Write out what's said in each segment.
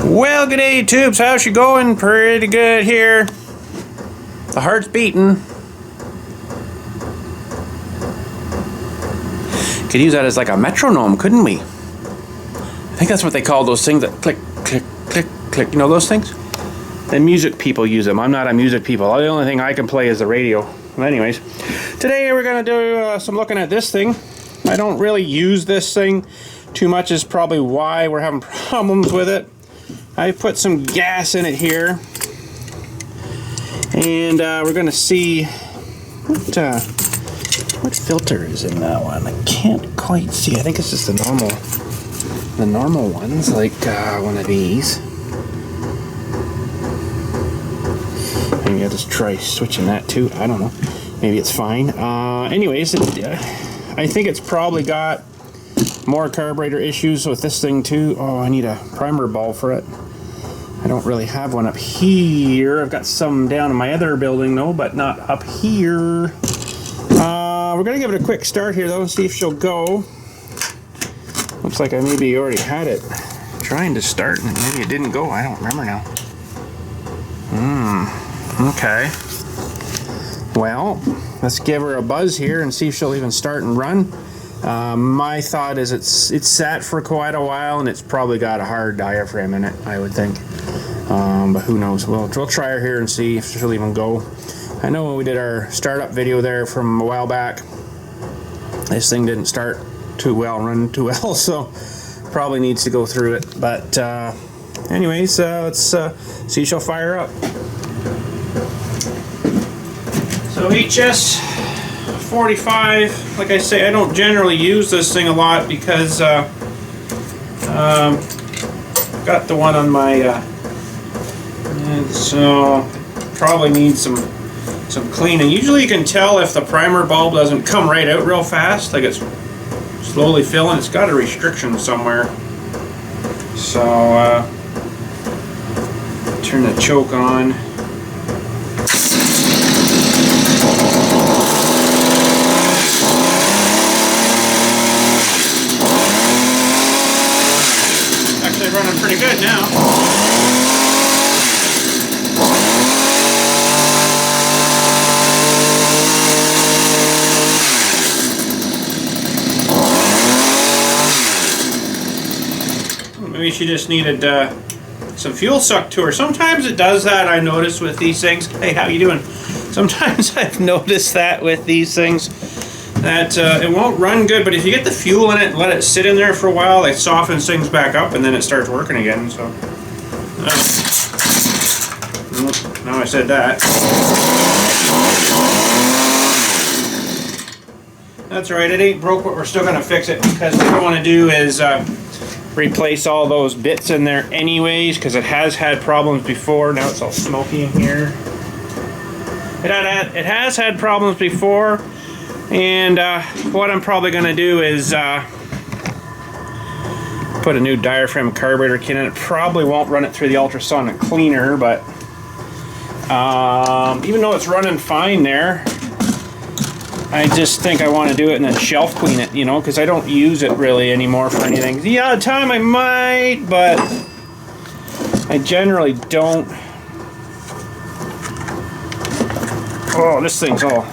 Well, good day, tubes. How's you going? Pretty good here. The heart's beating. Could use that as like a metronome, couldn't we? I think that's what they call those things that click, click, click, click. You know those things? The music people use them. I'm not a music people. The only thing I can play is the radio. Well, anyways, today we're going to do some looking at this thing. I don't really use this thing too much, is probably why we're having problems with it. I put some gas in it here, and we're going to see what filter is in that one. I can't quite see. I think it's just the normal ones, like one of these. Maybe I'll just try switching that too. I don't know. Maybe it's fine. Anyways, I think it's probably got more carburetor issues with this thing too. Oh, I need a primer ball for it. I don't really have one up here. I've got some down in my other building though, but not up here. We're gonna give it a quick start here though and see if she'll go. Looks like I maybe already had it trying to start and maybe it didn't go. I don't remember now. Okay. Well, let's give her a buzz here and see if she'll even start and run. My thought is it's sat for quite a while and it's probably got a hard diaphragm in it, I would think. But who knows? We'll try her here and see if she'll even go. I know when we did our startup video there from a while back, this thing didn't start too well, run too well, so probably needs to go through it. But anyways, let's see if she'll fire up. So HS45, like I say, I don't generally use this thing a lot because got the one on my and so probably needs some cleaning. Usually you can tell if the primer bulb doesn't come right out real fast, like it's slowly filling. It's got a restriction somewhere. So turn the choke on. Actually running pretty good now. Maybe she just needed some fuel sucked to her. Sometimes it does that, I notice with these things. Hey, how you doing? Sometimes I've noticed that with these things, that it won't run good, but if you get the fuel in it and let it sit in there for a while, it softens things back up and then it starts working again. So now I said that. That's all right, it ain't broke, but we're still gonna fix it because what I want to do is replace all those bits in there anyways, because it has had problems before. Now it's all smoky in here. It has had problems before, and what I'm probably going to do is put a new diaphragm carburetor kit in it. Probably won't run it through the ultrasonic cleaner, but even though it's running fine there, I just think I want to do it and then shelf clean it, you know, because I don't use it really anymore for anything. The odd time I might, but I generally don't. Oh, this thing's all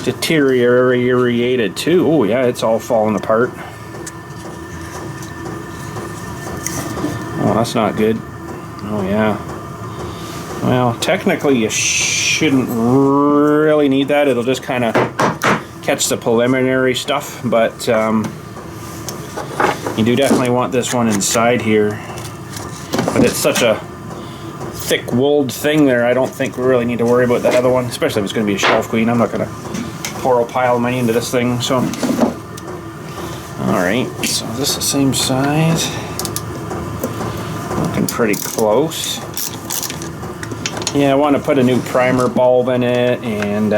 deteriorated too. Oh yeah, it's all falling apart. Oh, that's not good. Oh yeah. Well, technically you shouldn't really need that. It'll just kind of catch the preliminary stuff, but you do definitely want this one inside here. But it's such a thick wooled thing there, I don't think we really need to worry about that other one, especially if it's going to be a shelf clean. I'm not going to pour a pile of money into this thing. So alright, so this is the same size, looking pretty close. Yeah, I want to put a new primer bulb in it, and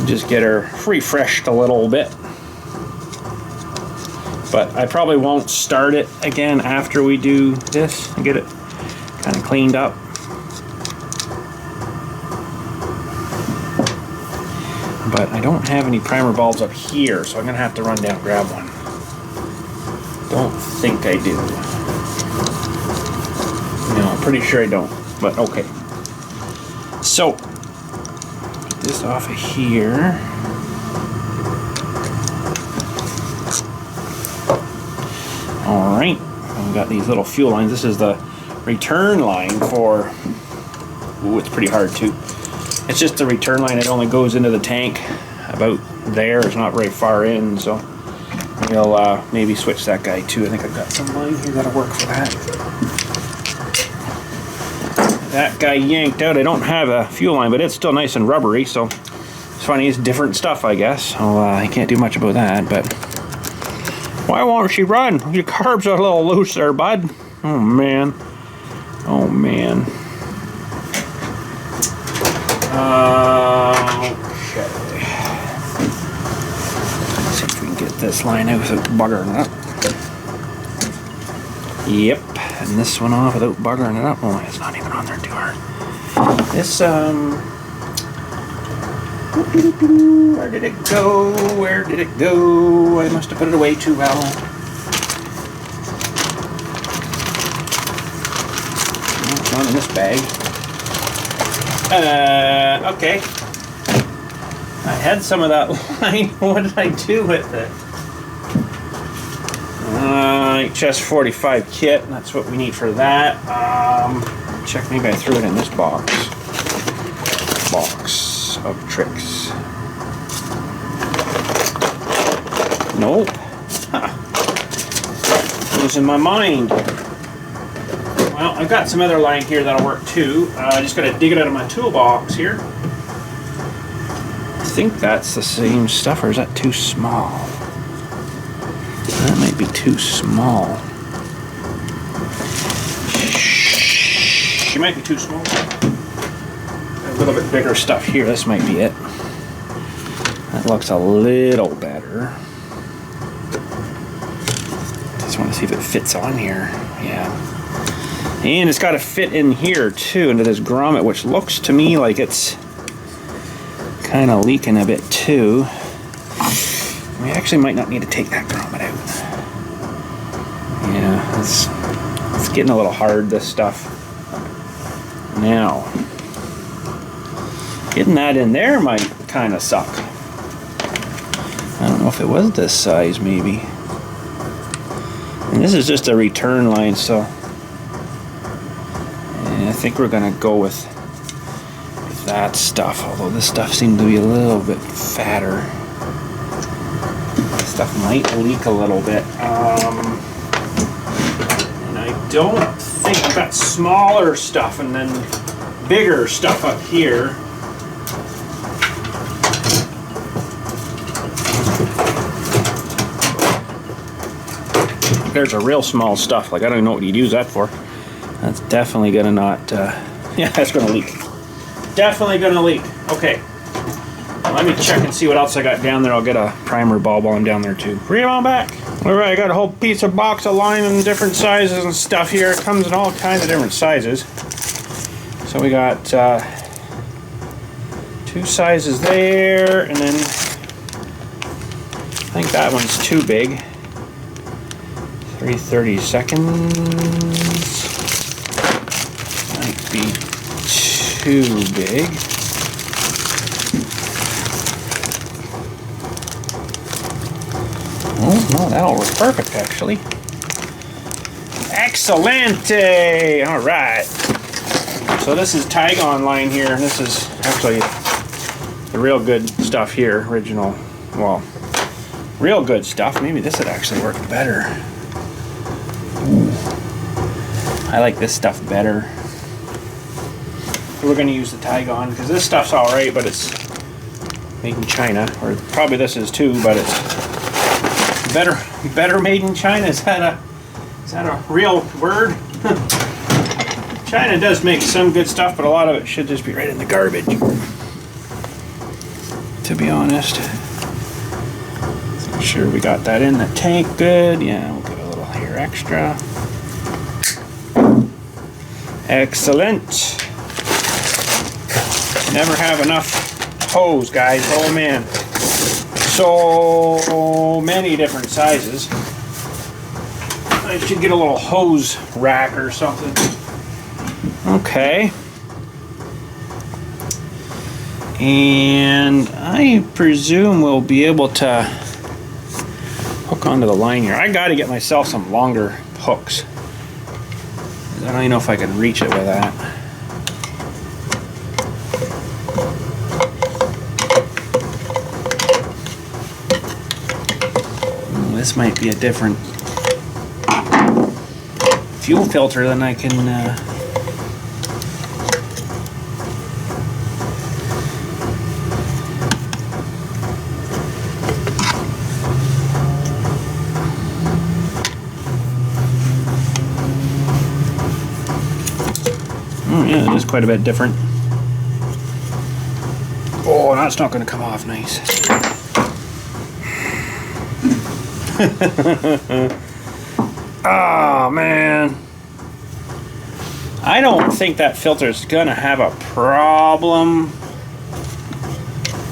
just get her refreshed a little bit. But I probably won't start it again after we do this and get it kind of cleaned up. but I don't have any primer bulbs up here, so I'm gonna have to run down and grab one. Don't think I do. No, I'm pretty sure I don't, but okay. So, get this off of here. All right, we've got these little fuel lines. This is the return line for, ooh, it's pretty hard too. It's just the return line. It only goes into the tank about there. It's not very far in, so we'll maybe switch that guy too. I think I've got some line here that'll work for that. That guy yanked out. I don't have a fuel line, but it's still nice and rubbery, so it's funny. It's different stuff, I guess. So I can't do much about that, but why won't she run? Your carbs are a little loose there, bud. Oh, man. Oh, man. Okay. Let's see if we can get this line out without buggering it up. Yep. And this one off without buggering it up. Oh, it's not even on there too hard. This, where did it go? Where did it go? I must have put it away too well. Oh, it's not in this bag. Okay. I had some of that line. What did I do with it? HS45 kit. That's what we need for that. Check, maybe I threw it in this box. Box of tricks. Nope. Huh. Losing my mind. Well, I've got some other line here that'll work too. I just gotta dig it out of my toolbox here. I think that's the same stuff, or is that too small? That might be too small. She might be too small. A little bit bigger stuff here. This might be it. That looks a little better. Just want to see if it fits on here. Yeah. And it's got to fit in here too, into this grommet, which looks to me like it's kind of leaking a bit too. We actually might not need to take that grommet out. Yeah, it's getting a little hard, this stuff. Now, getting that in there might kind of suck. I don't know if it was this size, maybe. And this is just a return line, so yeah, I think we're gonna go with that stuff, although this stuff seemed to be a little bit fatter. This stuff might leak a little bit. And I don't think I've got smaller stuff and then bigger stuff up here. There's a real small stuff, like I don't even know what you'd use that for. That's definitely gonna not, yeah, that's gonna leak. Definitely gonna leak. Okay. Let me check and see what else I got down there. I'll get a primer bulb while I'm down there too. Bring it on back. All right, I got a whole piece of box of line in different sizes and stuff here. It comes in all kinds of different sizes. So we got 2 sizes there, and then I think that one's too big. 3/32. Might be too big. Oh, no, that'll work perfect, actually. Excelente! All right. So this is Tygon line here. This is actually the real good stuff here. Original, well, real good stuff. Maybe this would actually work better. Ooh. I like this stuff better. We're going to use the Tygon because this stuff's all right, but it's made in China, or probably this is too, but it's better made in China. Is that a real word? China does make some good stuff, but a lot of it should just be right in the garbage, to be honest. So I'm sure we got that in the tank good. Yeah, we'll get a little here extra. Excellent. Never have enough hose, guys. Oh man, so many different sizes. I should get a little hose rack or something. Okay. And I presume we'll be able to hook onto the line here. I got to get myself some longer hooks. I don't even know if I can reach it with that. This might be a different fuel filter than I can yeah, it is quite a bit different. Oh, that's not going to come off nice. Oh man, I don't think that filter is gonna have a problem.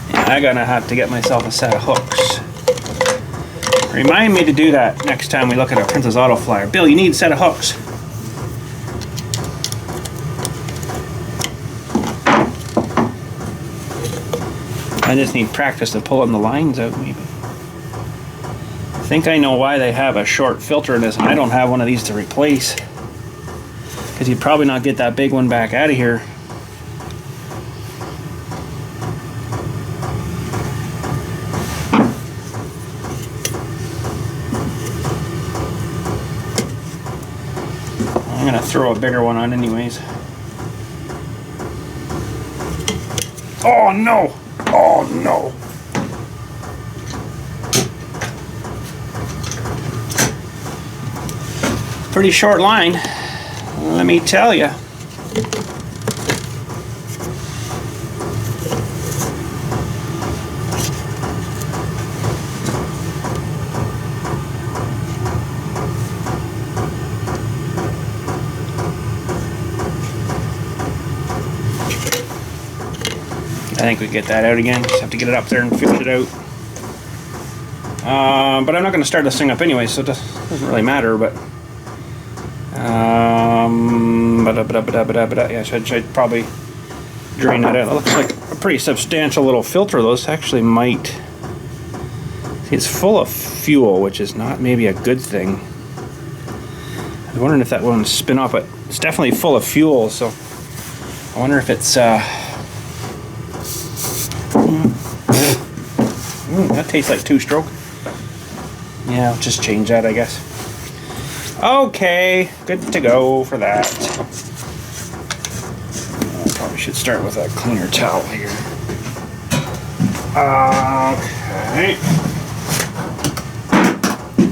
Yeah, I'm gonna have to get myself a set of hooks. Remind me to do that next time we look at our Princess Auto Flyer. Bill, you need a set of hooks. I just need practice to pulling the lines out maybe. I think I know why they have a short filter in this, and I don't have one of these to replace. Because you'd probably not get that big one back out of here. I'm going to throw a bigger one on anyways. Oh no! Oh no! Pretty short line, let me tell you. I think we get that out again. Just have to get it up there and fish it out. But I'm not going to start this thing up anyway, so it doesn't really matter. But yeah, should probably drain that out. It looks like a pretty substantial little filter. Those actually might. See, it's full of fuel, which is not maybe a good thing. I was wondering if that one spin off, but it's definitely full of fuel. So I wonder if it's. That tastes like two-stroke. Yeah, I'll just change that, I guess. Okay, good to go for that. I probably should start with a cleaner towel here. Okay.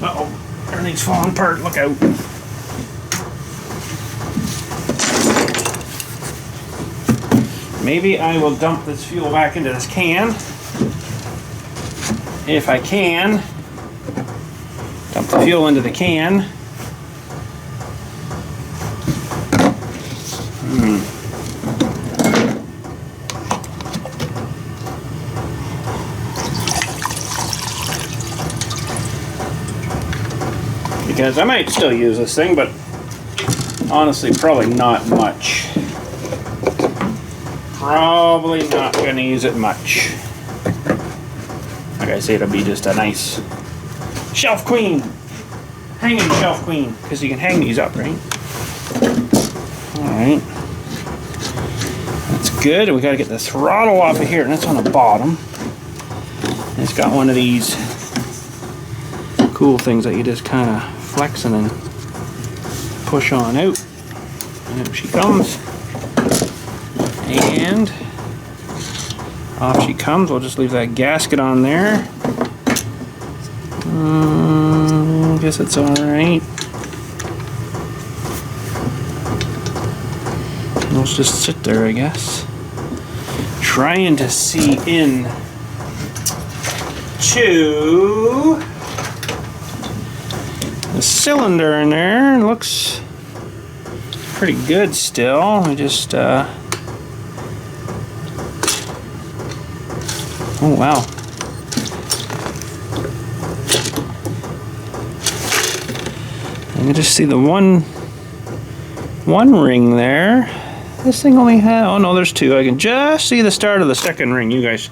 Uh-oh, everything's falling apart, look out. Maybe I will dump this fuel back into this can. If I can. Dump the fuel into the can. Because I might still use this thing, but honestly, probably not much. Probably not going to use it much. Like I say, it'll be just a nice shelf queen. Hanging shelf queen. Because you can hang these up, right? Alright. That's good. And we got to get the throttle off of here. And that's on the bottom. And it's got one of these cool things that you just kind of flex and then push on out. And there she comes. And off she comes. We'll just leave that gasket on there. Guess it's alright. Let's just sit there, I guess. Trying to see in to the cylinder in there. It looks pretty good still. I just Oh wow. I can just see the one ring there. This thing only had, oh no, there's two. I can just see the start of the second ring. You guys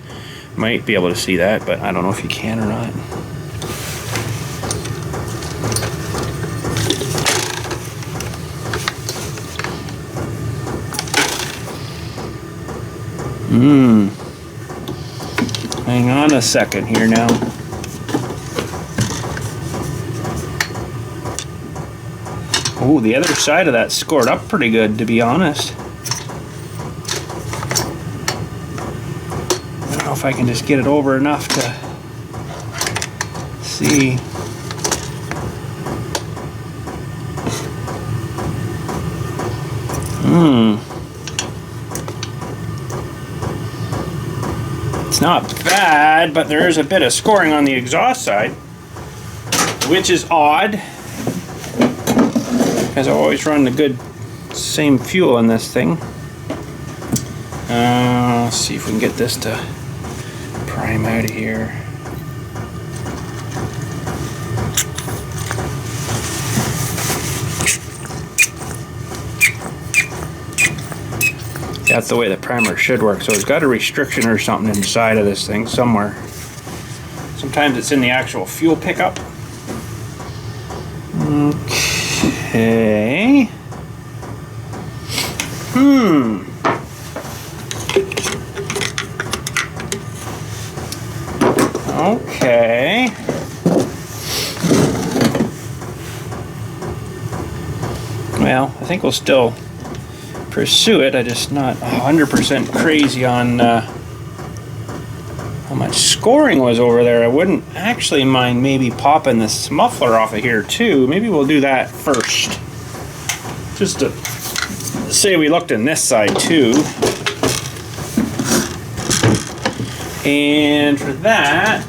might be able to see that, but I don't know if you can or not. Hang on a second here now. Oh, the other side of that scored up pretty good, to be honest. I don't know if I can just get it over enough to see. It's not bad, but there is a bit of scoring on the exhaust side, which is odd, because I always run the good same fuel in this thing. Let's see if we can get this to prime out of here. That's the way the primer should work. So it's got a restriction or something inside of this thing somewhere. Sometimes it's in the actual fuel pickup. Okay. Okay. Well, I think we'll still pursue it. I'm just not 100% crazy on how much scoring was over there. I wouldn't actually mind maybe popping this muffler off of here too. Maybe we'll do that first, just to say we looked in this side too. And for that,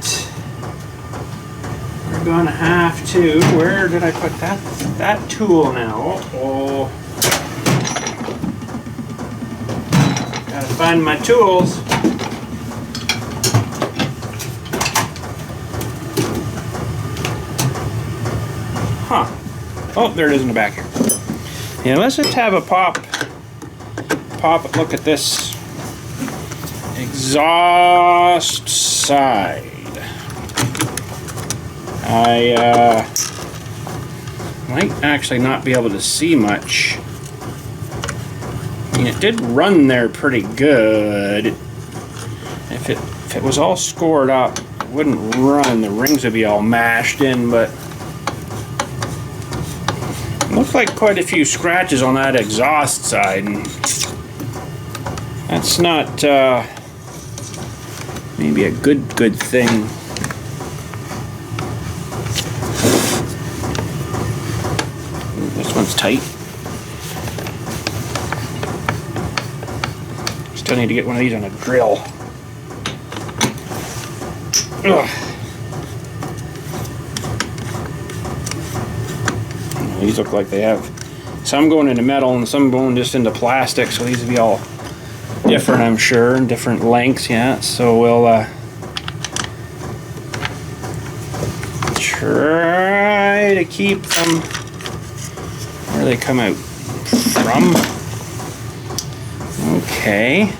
we're gonna have to, where did I put that tool now? Oh, gotta find my tools. Huh. Oh, there it is in the back here. Yeah, let's just have a pop look at this exhaust side. I might actually not be able to see much. I mean, it did run there pretty good. If it was all scored up, it wouldn't run. The rings would be all mashed in, but it looked like quite a few scratches on that exhaust side, and that's not maybe a good thing. This one's tight. Still need to get one of these on a drill. Ugh. These look like they have some going into metal and some going just into plastic, so these will be all different, I'm sure, and different lengths. Yeah, so we'll try to keep them where they come out from. Okay,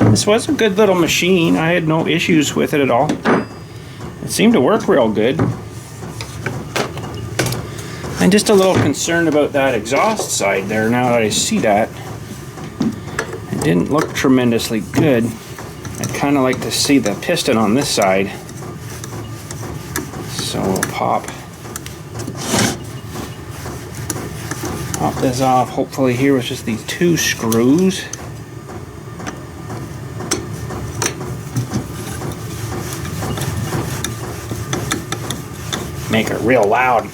this was a good little machine. I had no issues with it at all. It seemed to work real good. I'm just a little concerned about that exhaust side there now that I see that. It didn't look tremendously good. I'd kind of like to see the piston on this side. So we'll pop this off. Hopefully here with just these two screws. Make it real loud.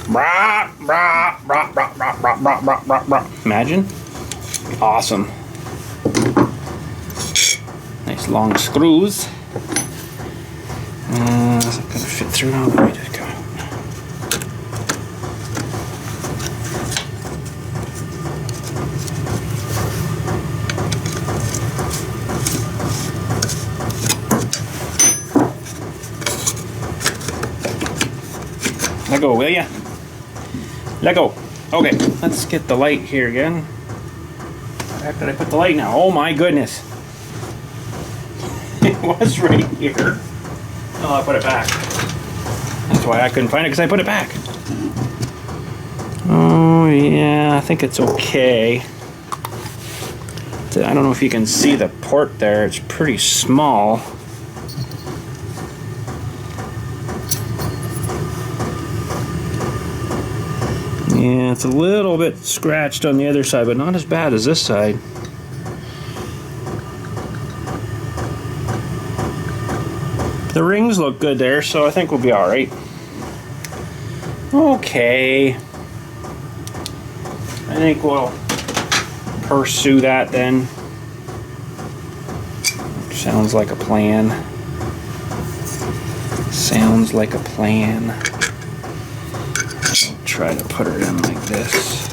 Imagine. Awesome. Nice long screws. Is it gonna fit through now? Let me just go. Let go, will ya? Let go. Okay, let's get the light here again. Where did I put the light now? Oh my goodness. It was right here. Oh, I put it back. That's why I couldn't find it, because I put it back. Oh yeah, I think it's okay. I don't know if you can see the port there. It's pretty small. Yeah, it's a little bit scratched on the other side, but not as bad as this side. The rings look good there, so I think we'll be alright. Okay. I think we'll pursue that then. Sounds like a plan. Sounds like a plan. I'll try to put her in like this.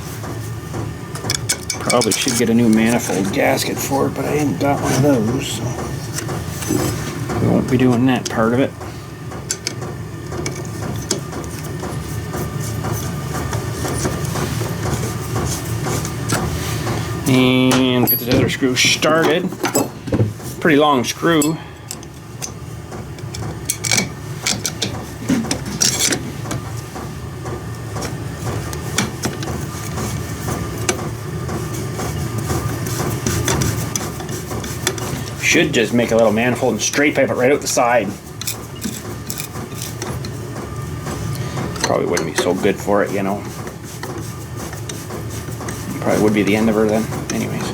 Probably should get a new manifold gasket for it, but I ain't got one of those, so we won't be doing that part of it. And get the other screw started. Pretty long screw. Should just make a little manifold and straight pipe it right out the side. Probably wouldn't be so good for it, you know. Probably would be the end of her then. Anyways.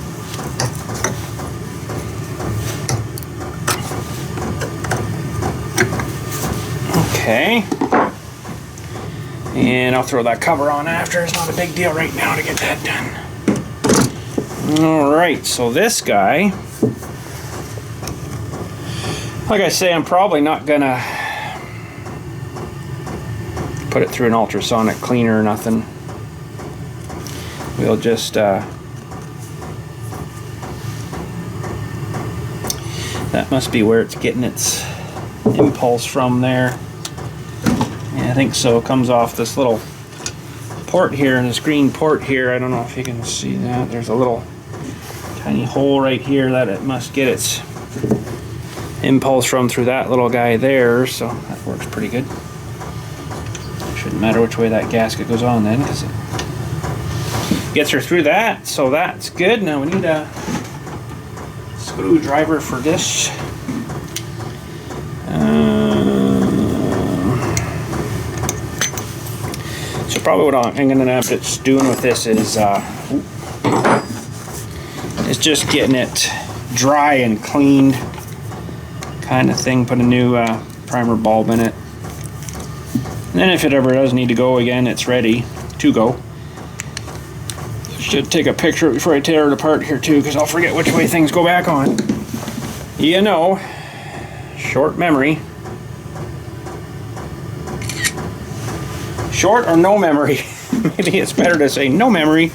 Okay. And I'll throw that cover on after. It's not a big deal right now to get that done. Alright, so this guy, like I say, I'm probably not gonna put it through an ultrasonic cleaner or nothing. We'll just that must be where it's getting its impulse from there. Yeah, I think so. It comes off this little port here, and this green port here. I don't know if you can see that. There's a little tiny hole right here that it must get its impulse from through that little guy there, so that works pretty good. Shouldn't matter which way that gasket goes on then, because it gets her through that, so that's good. Now we need a screwdriver for this. So probably what I'm going to have to doing with this is just getting it dry and cleaned, kind of thing. Put a new primer bulb in it, and then if it ever does need to go again, it's ready to go. Should take a picture before I tear it apart here too, because I'll forget which way things go back on. You know, short memory. Short or no memory? Maybe it's better to say no memory.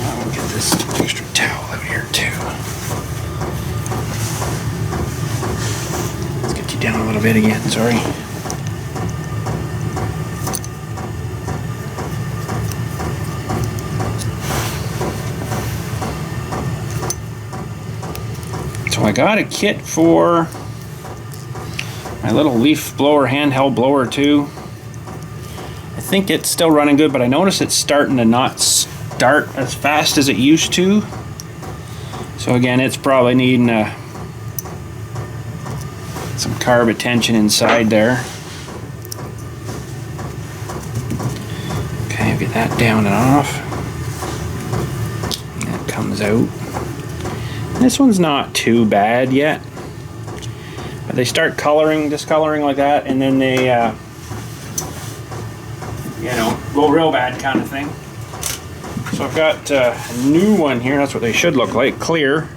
I'll get this extra towel out here too. Let's get you down a little bit again, sorry. So I got a kit for my little leaf blower, handheld blower too. I think it's still running good, but I notice it's starting to not start as fast as it used to. So again, it's probably needing some carb attention inside there. Okay, I'll get that down and off. And that comes out. This one's not too bad yet, but they start coloring, discoloring like that, and then they, you know, go real bad kind of thing. So I've got a new one here. That's what they should look like, clear,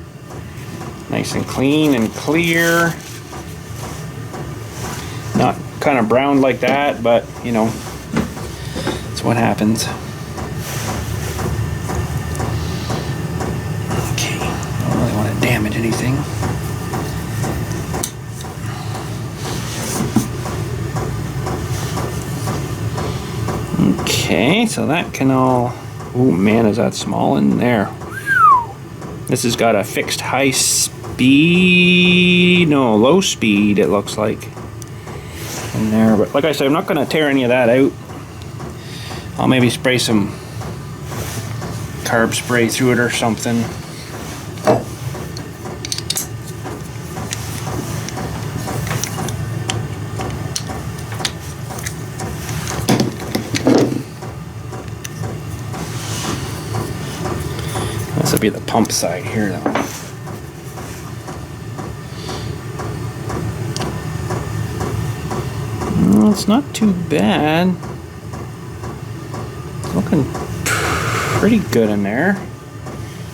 nice and clean and clear. Not kind of brown like that, but you know, that's what happens. Damage anything. Okay, so that can all... Oh man, is that small in there. This has got a fixed high speed... No, low speed it looks like. In there, but like I said, I'm not going to tear any of that out. I'll maybe spray some carb spray through it or something. This will be the pump side here though. Well, it's not too bad. It's looking pretty good in there.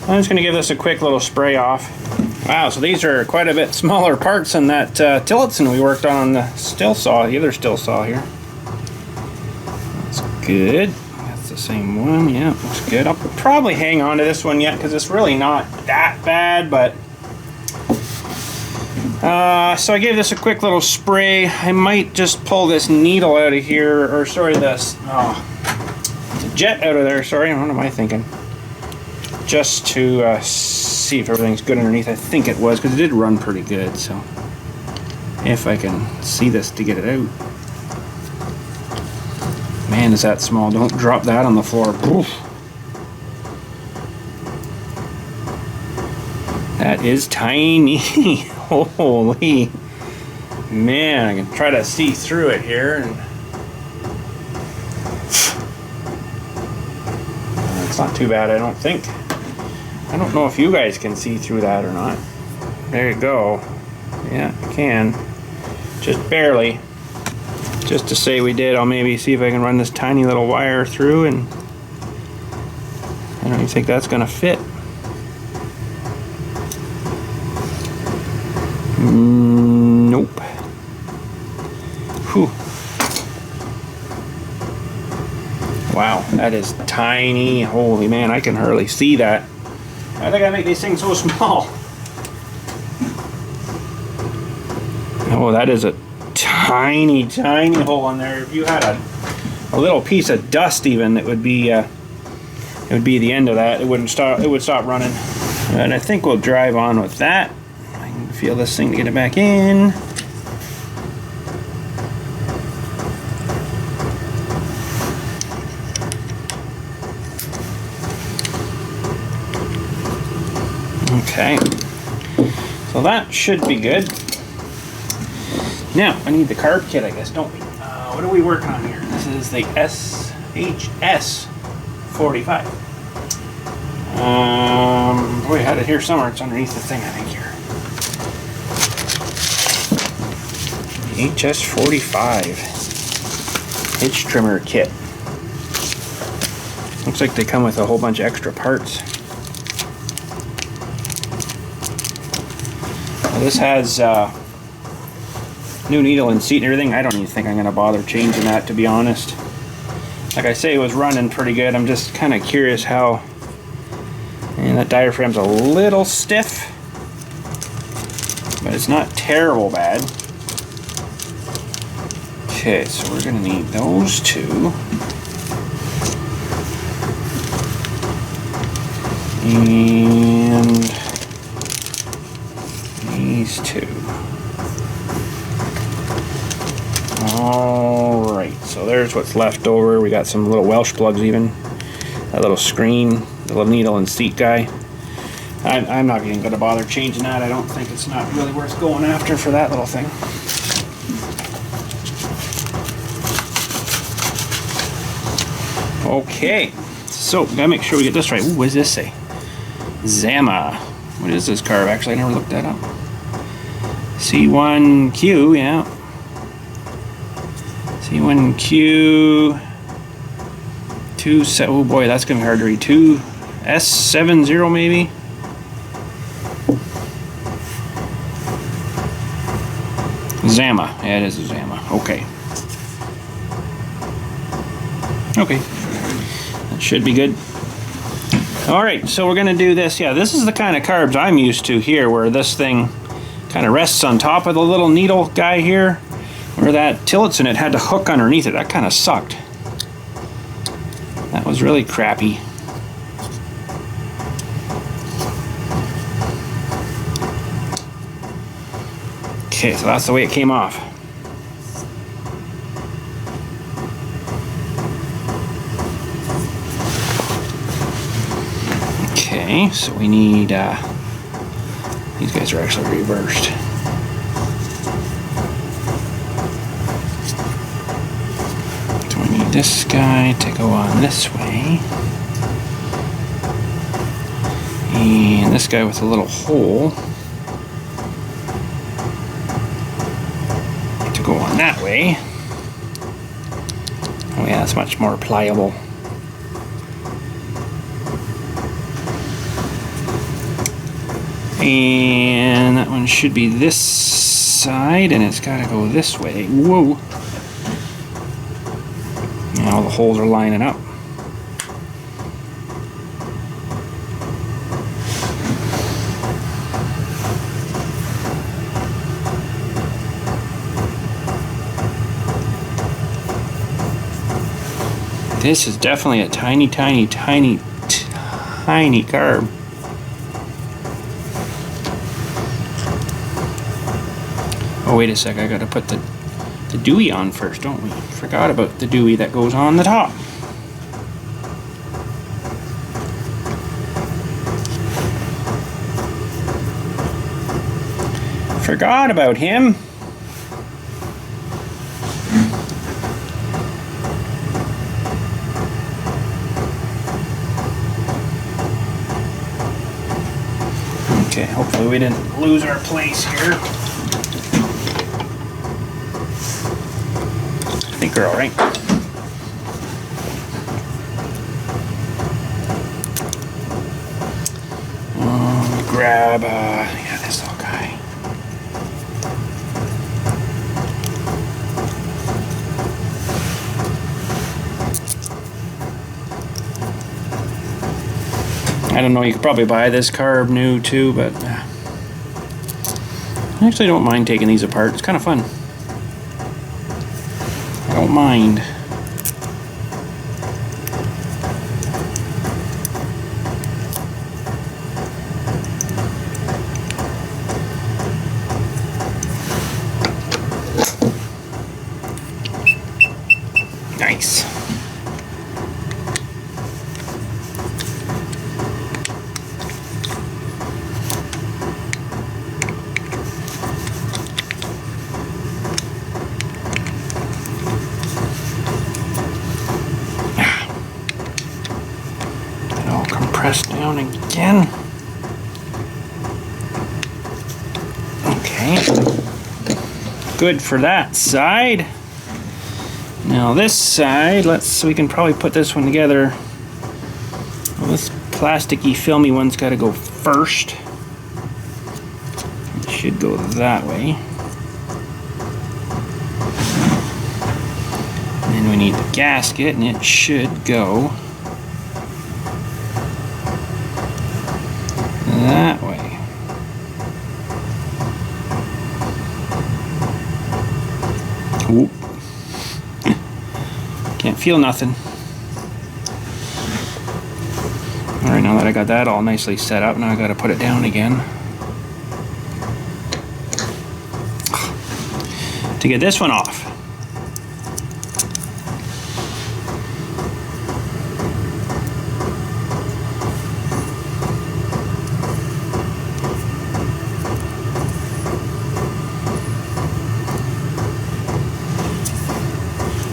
I'm just going to give this a quick little spray off. Wow, so these are quite a bit smaller parts than that Tillotson we worked on the still saw, the other still saw here. That's good. That's the same one. Yeah, looks good. I'll probably hang on to this one yet because it's really not that bad, but so I gave this a quick little spray. I might just pull this needle out of here, or sorry, this the jet out of there. Sorry, what am I thinking? Just to see if everything's good underneath. I think it was, because it did run pretty good. So if I can see this to get it out. Man, is that small? Don't drop that on the floor. Oof. That is tiny. Holy man, I can try to see through it here, and it's not too bad, I don't think. I don't know if you guys can see through that or not. There you go. Yeah, I can. Just barely. Just to say we did, I'll maybe see if I can run this tiny little wire through, and I don't even think that's gonna fit. Nope. Whew. Wow, that is tiny. Holy man, I can hardly see that. I think I make these things so small. Oh, that is a tiny, tiny hole in there. If you had a little piece of dust, even, it would be the end of that. It wouldn't stop. It would stop running. And I think we'll drive on with that. I can feel this thing to get it back in. Okay, so that should be good. Now, I need the carb kit, I guess, don't we? What are we working on here? This is the STIHL HS45. Boy, I had it here somewhere. It's underneath the thing, I think, here. The HS45 hitch trimmer kit. Looks like they come with a whole bunch of extra parts. Now, this has new needle and seat and everything. I don't even think I'm going to bother changing that, to be honest. Like I say, it was running pretty good. I'm just kind of curious how... And that diaphragm's a little stiff, but it's not terrible bad. Okay, so we're going to need those two. And these two. Alright, so there's what's left over. We got some little Welsh plugs even. That little screen, the little needle and seat guy. I'm not even going to bother changing that. I don't think it's not really worth going after for that little thing. Okay, so gotta make sure we get this right. Ooh, what does this say? Zama. What is this carb? Actually, I never looked that up. C1Q, yeah. C1Q. Oh boy, that's gonna be hard to read. 2S70 maybe. Zama. Yeah, it is a Zama. Okay. Okay. That should be good. Alright, so we're going to do this. Yeah, this is the kind of carbs I'm used to here, where this thing kind of rests on top of the little needle guy here, where that Tillotson, it had to hook underneath it. That kind of sucked. was really crappy. Okay, so that's the way it came off. Okay, so we need, these guys are actually reversed. So we need this guy to go on this way. And this guy with a little hole to go on that way. Oh yeah, it's much more pliable. And that one should be this side, and it's got to go this way. Whoa! Now the holes are lining up. This is definitely a tiny, tiny, tiny, tiny carb. Oh, wait a sec, I gotta put the dewey on first, don't we? Forgot about the dewey that goes on the top. Forgot about him. Okay, hopefully we didn't lose our place here. I think we're all right. Grab, yeah, this little guy. I don't know, you could probably buy this carb new too, but I actually don't mind taking these apart. It's kind of fun. I don't mind. Nice. It all compressed down again. Okay. Good for that side. Now this side, we can probably put this one together. Well, this plasticky filmy one's got to go first. It should go that way. And then we need the gasket, and it should go that way. Whoop. Can't feel nothing. Alright, now that I got that all nicely set up, now I gotta put it down again. To get this one off.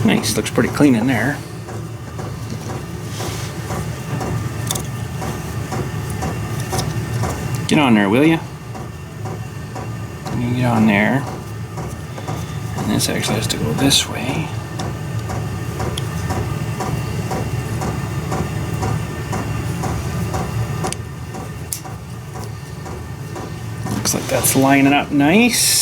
Nice, looks pretty clean in there. Get on there, will you? You get on there. And this actually has to go this way. Looks like that's lining up nice.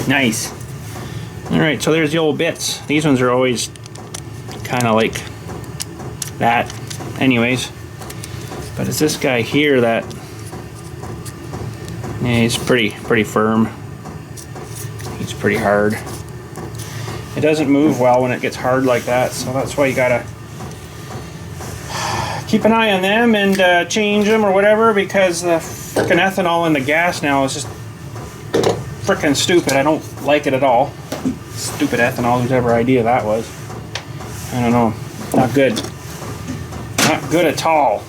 Nice. Alright, so there's the old bits. These ones are always kind of like that anyways. But it's this guy here that, yeah, he's pretty firm. He's pretty hard. It doesn't move well when it gets hard like that, so that's why you gotta keep an eye on them and change them or whatever, because the frickin' ethanol in the gas now is just frickin' stupid. I don't like it at all. Stupid ethanol, whatever idea that was. I don't know. Not good. Not good at all.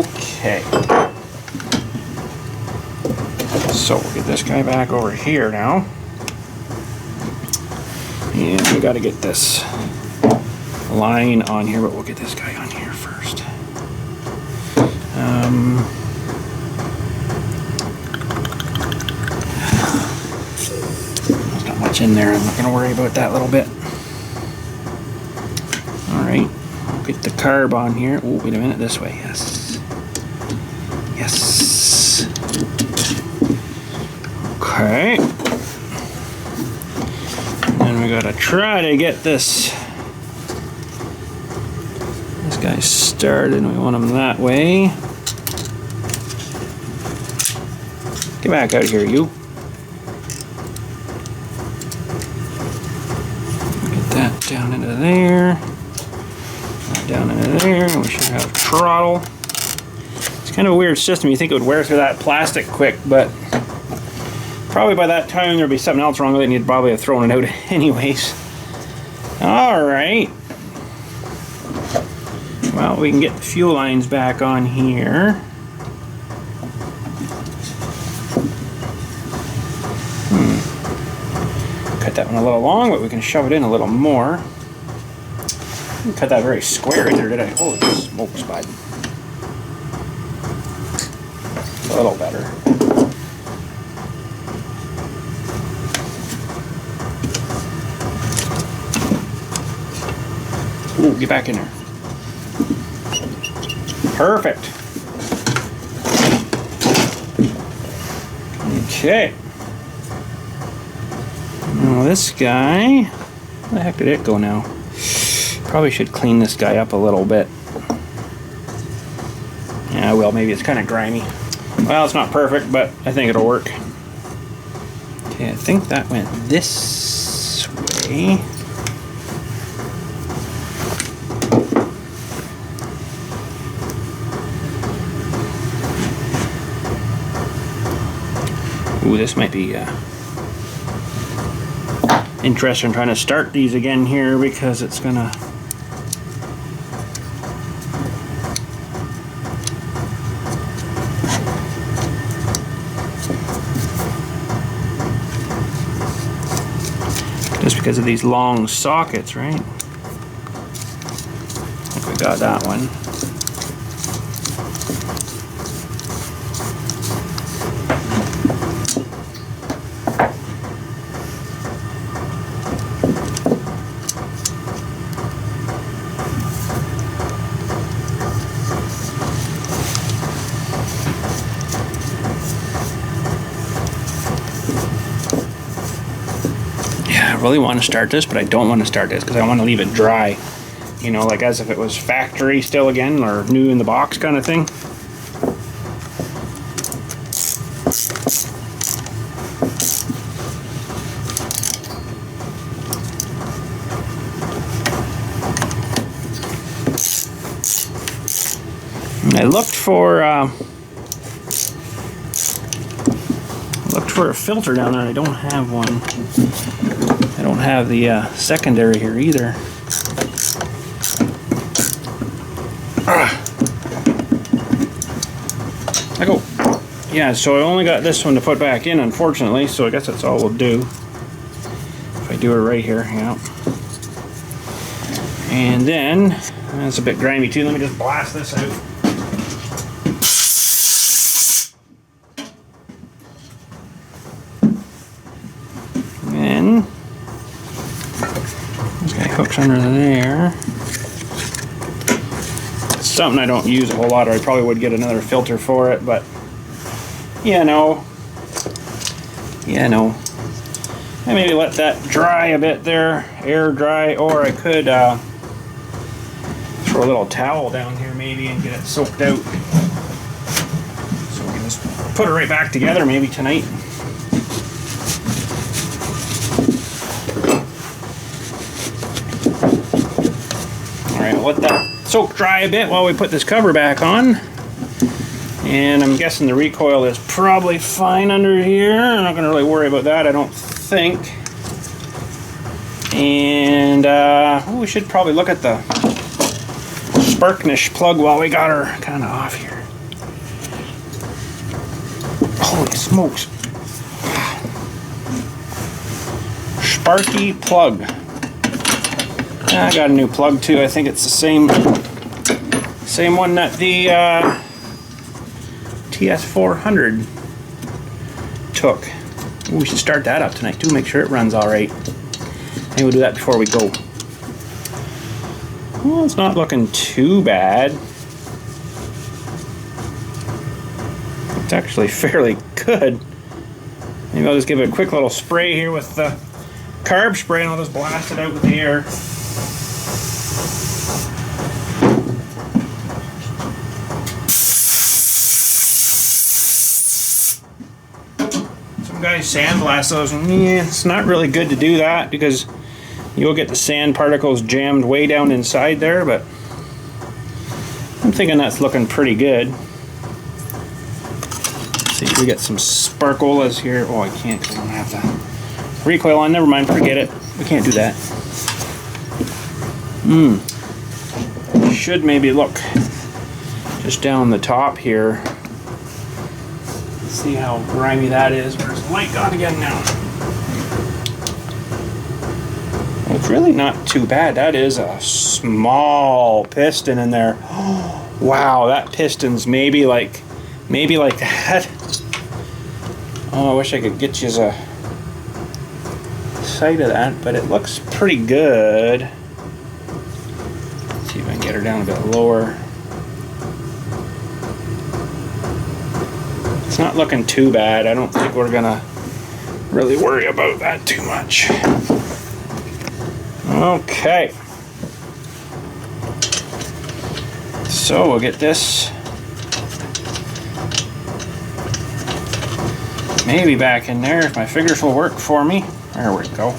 Okay. So we'll get this guy back over here now. And we got to get this line on here, but we'll get this guy on here first. There's not much in there. I'm not going to worry about that little bit. Alright. We'll get the carb on here. Oh, wait a minute. This way. Yes. Yes. Okay. And we got to try to get this guy started. We want him that way. Get back out here, you. Get that down into there. That down into there. And we should have throttle. It's kind of a weird system. You think it would wear through that plastic quick, but probably by that time there'd be something else wrong with it and you'd probably have thrown it out anyways. Alright. Well, we can get the fuel lines back on here. Cut that one a little long, but we can shove it in a little more. Didn't cut that very square either, did I? Holy smokes, bud. A little better. Ooh, get back in there. Perfect. Okay. Now this guy, where the heck did it go now? Probably should clean this guy up a little bit. Yeah, well, maybe it's kind of grimy. Well, it's not perfect, but I think it'll work. Okay, I think that went this way. Ooh, this might be interesting trying to start these again here because it's gonna just because of these long sockets, right? I think we got that one. I really want to start this, but I don't want to start this because I want to leave it dry, you know, like as if it was factory still again or new in the box kind of thing. And I looked for a filter down there and I don't have one. I don't have the secondary here either. I go. Yeah, so I only got this one to put back in, unfortunately, so I guess that's all we'll do. If I do it right here, yeah. And then, that's a bit grimy too, let me just blast this out. And this guy hooks under there. It's something I don't use a whole lot, or I probably would get another filter for it, but you know, Yeah, no. I maybe let that dry a bit there, air dry, or I could throw a little towel down here maybe and get it soaked out. So we can just put it right back together maybe tonight. Alright, I'll let that soak dry a bit while we put this cover back on. And I'm guessing the recoil is probably fine under here. I'm not going to really worry about that, I don't think. And we should probably look at the Sparknish plug while we got her kind of off here. Holy smokes. Sparky plug. I got a new plug too. I think it's the same one that the TS400 took. Ooh, we should start that up tonight too, make sure it runs alright. Maybe we'll do that before we go. Well, it's not looking too bad. It's actually fairly good. Maybe I'll just give it a quick little spray here with the carb spray and I'll just blast it out with the air. Some guys sandblast those, and yeah, it's not really good to do that because you'll get the sand particles jammed way down inside there, but I'm thinking that's looking pretty good. Let's see if we get some sparkolas here. Oh, I can't because I don't have the recoil on. Never mind, forget it. We can't do that. Should maybe look just down the top here. Let's see how grimy that is. Where's the light gone again now? It's really not too bad. That is a small piston in there. Wow, that piston's maybe like that. Oh, I wish I could get you a sight of that, but it looks pretty good. Let's see if I can get her down a bit lower. It's not looking too bad. I don't think we're gonna really worry about that too much. Okay, so we'll get this maybe back in there if my fingers will work for me. There we go.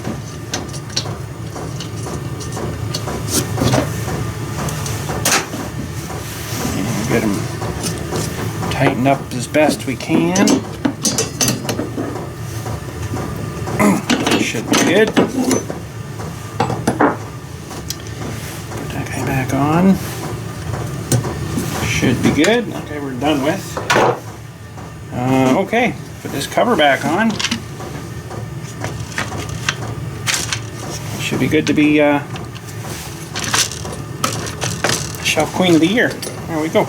And get them tightened up as best we can. Should be good. Back on. Should be good. Okay, we're done with. Okay, put this cover back on. Should be good to be Shelf Queen of the Year. There we go.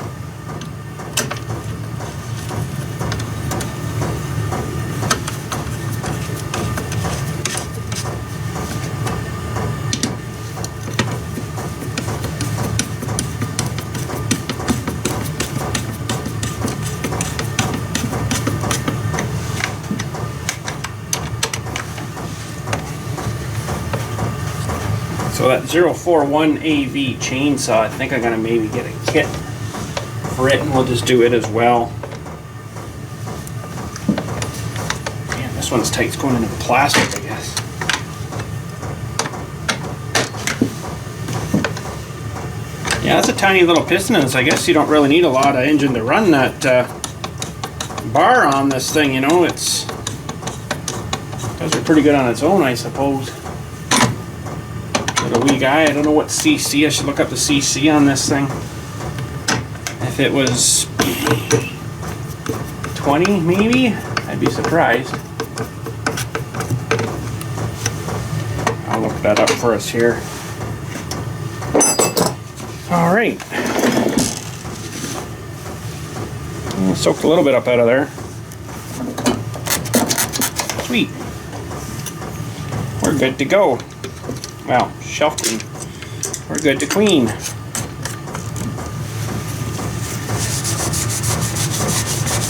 So that 041 AV chainsaw, I think I'm gonna maybe get a kit for it, and we'll just do it as well. Man, this one's tight. It's going into the plastic, I guess. Yeah, that's a tiny little piston, and so I guess you don't really need a lot of engine to run that bar on this thing. You know, it does it pretty good on its own, I suppose. A wee guy. I don't know what CC. I should look up the CC on this thing. If it was 20 maybe, I'd be surprised. I'll look that up for us here. Alright. Soaked a little bit up out of there. Sweet. We're good to go. Well, shelf queen. We're good to queen.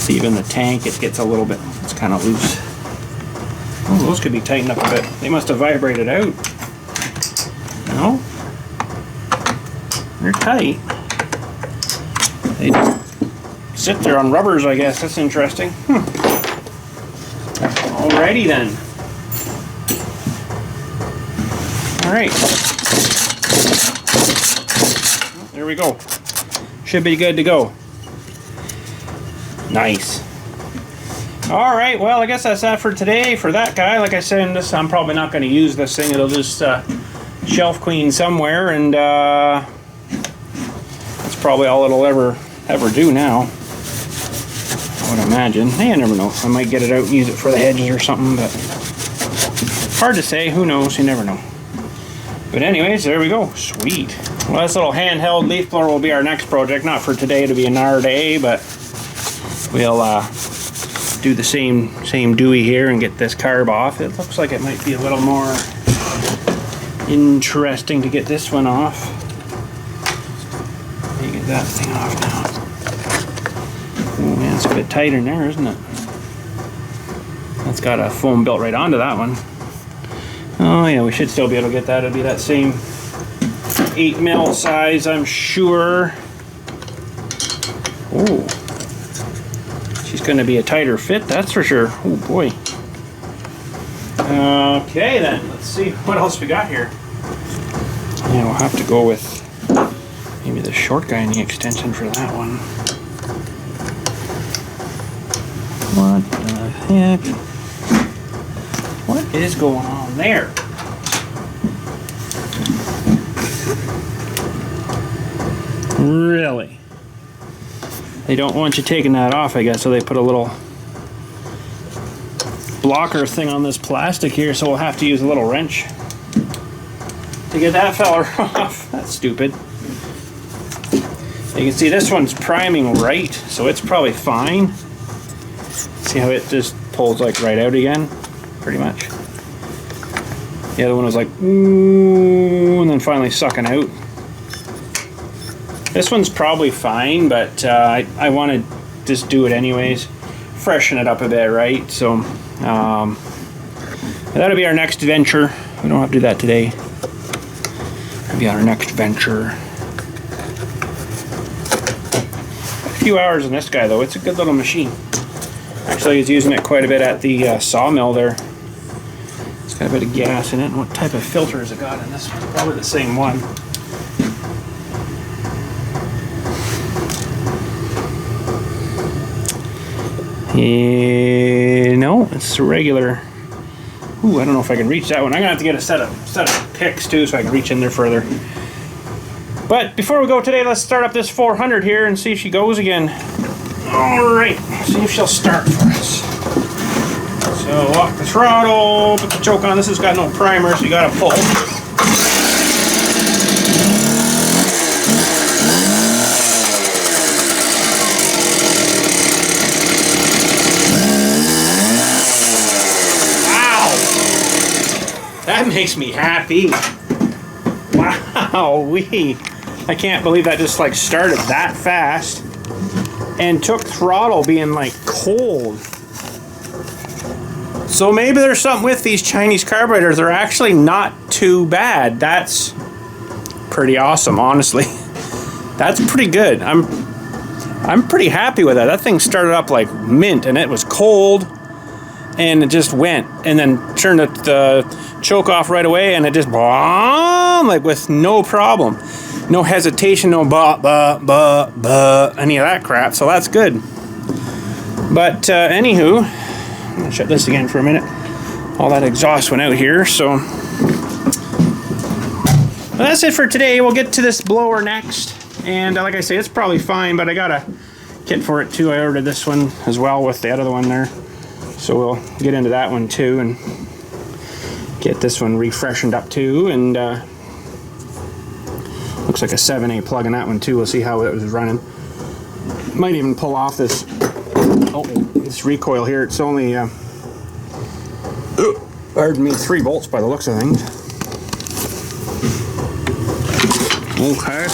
Even the tank, it gets a little bit, it's kind of loose. Oh, those could be tightened up a bit. They must have vibrated out. No? They're tight. They just sit there on rubbers, I guess. That's interesting. Alrighty then. Alright. There we go. Should be good to go. Nice. Alright, well, I guess that's that for today for that guy. Like I said, I'm probably not going to use this thing. It'll just shelf clean somewhere, and that's probably all it'll ever do now, I would imagine. Hey, I never know. I might get it out and use it for the hedges or something, but hard to say. Who knows? You never know. But anyways, there we go. Sweet. Well, this little handheld leaf blower will be our next project. Not for today. It'll be another day, but we'll do the same Dewey here and get this carb off. It looks like it might be a little more interesting to get this one off. Let me get that thing off now. Oh man, it's a bit tighter in there, isn't it? That's got a foam built right onto that one. Oh yeah, we should still be able to get that. It'll be that same 8mm size, I'm sure. Oh. She's going to be a tighter fit, that's for sure. Oh boy. Okay then, let's see what else we got here. Yeah, we'll have to go with maybe the short guy in the extension for that one. What the heck? What is going on there? Really? They don't want you taking that off, I guess, so they put a little blocker thing on this plastic here, so we'll have to use a little wrench to get that fella off. That's stupid. You can see this one's priming right, so it's probably fine. See how it just pulls like right out again, pretty much. The other one was like, ooh, and then finally sucking out. This one's probably fine, but I want to just do it anyways. Freshen it up a bit, right? So that'll be our next venture. We don't have to do that today. That'll be our next venture. A few hours on this guy though. It's a good little machine. Actually, I was using it quite a bit at the sawmill there. It's got a bit of gas in it. And what type of filter has it got in this one? Probably the same one. No, it's a regular. Ooh, I don't know if I can reach that one. I'm gonna have to get a set of picks too, so I can reach in there further. But before we go today, let's start up this 400 here and see if she goes again. All right, see if she'll start for us. So lock the throttle, put the choke on. This has got no primer, so you gotta pull. That makes me happy. Wow-wee. I can't believe that just like started that fast and took throttle being like cold. So maybe there's something with these Chinese carburetors. They're actually not too bad. That's pretty awesome, honestly. That's pretty good. I'm pretty happy with that. That thing started up like mint and it was cold. And it just went, and then turned the choke off right away, and it just like with no problem, no hesitation, no any of that crap. So that's good. But anywho, I'm gonna shut this again for a minute. All that exhaust went out here, so well, that's it for today. We'll get to this blower next, and like I say, it's probably fine, but I got a kit for it too. I ordered this one as well with the other one there. So we'll get into that one too and get this one refreshened up too. And looks like a 7A plug in that one too. We'll see how it was running. Might even pull off this this recoil here. It's only pardon me, 3 volts by the looks of things. Okay.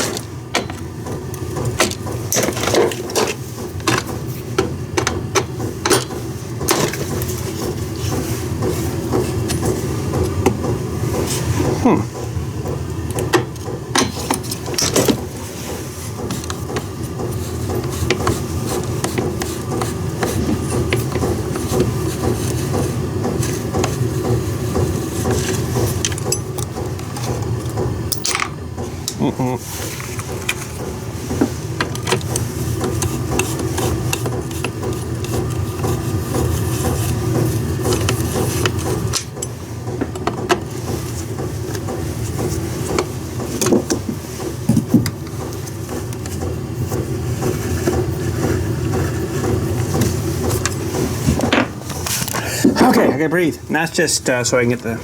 Okay, breathe. And that's just so I can get the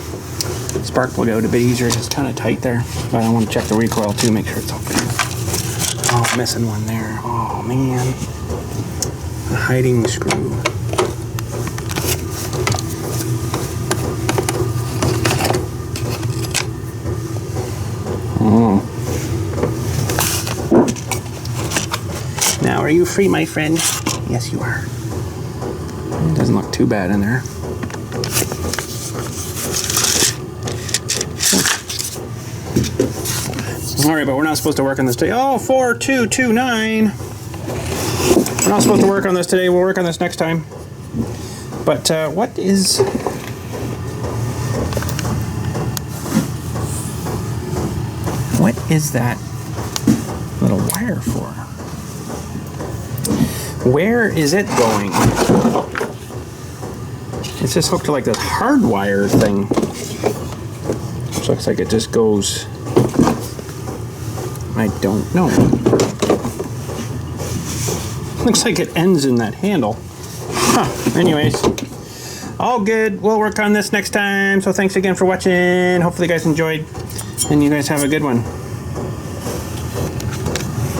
spark plug out a bit easier. It's kind of tight there. But I want to check the recoil too, make sure it's all good. Oh, missing one there. Oh, man. A hiding screw. Oh. Now, are you free, my friend? Yes, you are. It doesn't look too bad in there. All right, but we're not supposed to work on this today. Oh, 4229. We're not supposed to work on this today. We'll work on this next time. But what is that little wire for? Where is it going? It's just hooked to like this hard wire thing. Which looks like it just goes. I don't know. Looks like it ends in that handle. Huh. Anyways, all good. We'll work on this next time. So thanks again for watching. Hopefully you guys enjoyed. And you guys have a good one.